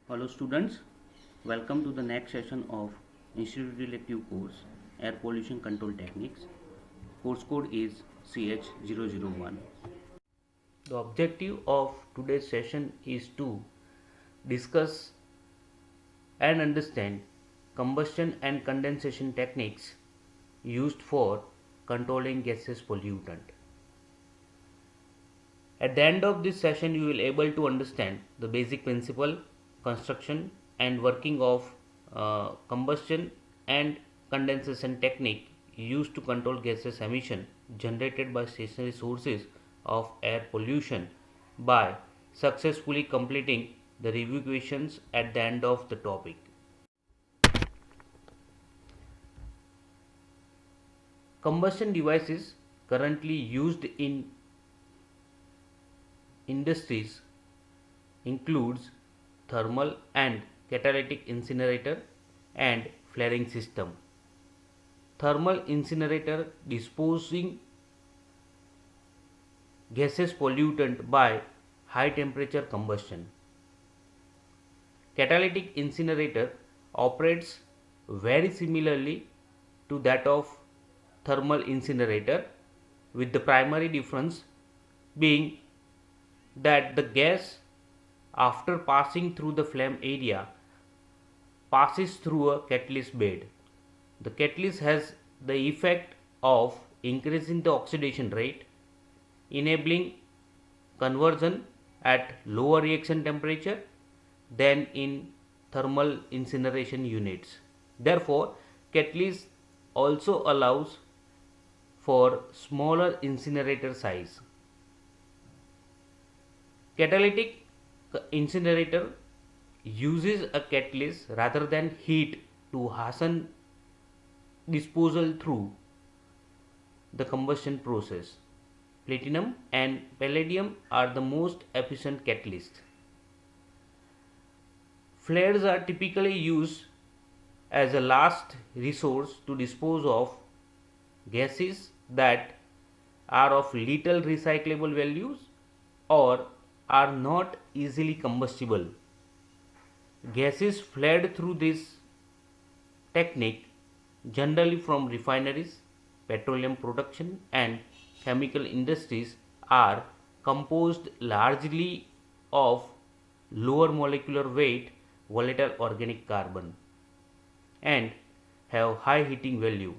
Hello students, welcome to the next session of Institute Elective course Air Pollution Control Techniques. Course code is CH001. The objective of today's session is to discuss and understand combustion and condensation techniques used for controlling gaseous pollutant. At the end of this session, you will able to understand the basic principle, construction and working of combustion and condensation technique used to control gaseous emission generated by stationary sources of air pollution by successfully completing the review questions at the end of the topic. Combustion devices currently used in industries includes thermal and catalytic incinerator and flaring system. Thermal incinerator disposing gaseous pollutant by high temperature combustion. Catalytic incinerator operates very similarly to that of thermal incinerator, with the primary difference being that the gas, after passing through the flame area, passes through a catalyst bed. The catalyst has the effect of increasing the oxidation rate, enabling conversion at lower reaction temperature than in thermal incineration units. Therefore, catalyst also allows for smaller incinerator size. Catalytic incinerator uses a catalyst rather than heat to hasten disposal through the combustion process. Platinum and palladium are the most efficient catalysts. Flares are typically used as a last resource to dispose of gases that are of little recyclable values or are not easily combustible. Gases flared through this technique, generally from refineries, petroleum production and chemical industries, are composed largely of lower molecular weight volatile organic carbon and have high heating value.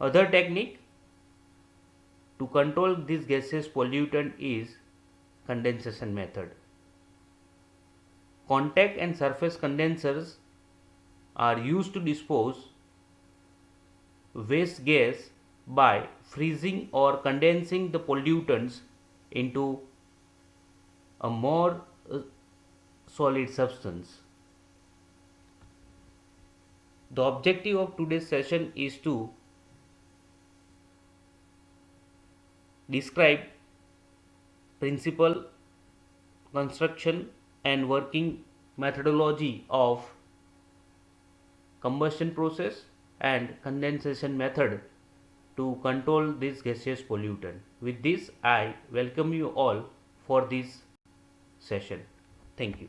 Other technique to control this gaseous pollutant is condensation method. Contact and surface condensers are used to dispose waste gas by freezing or condensing the pollutants into a more solid substance. The objective of today's session is to describe principle, construction and working methodology of combustion process and condensation method to control this gaseous pollutant. With this, I welcome you all for this session. Thank you.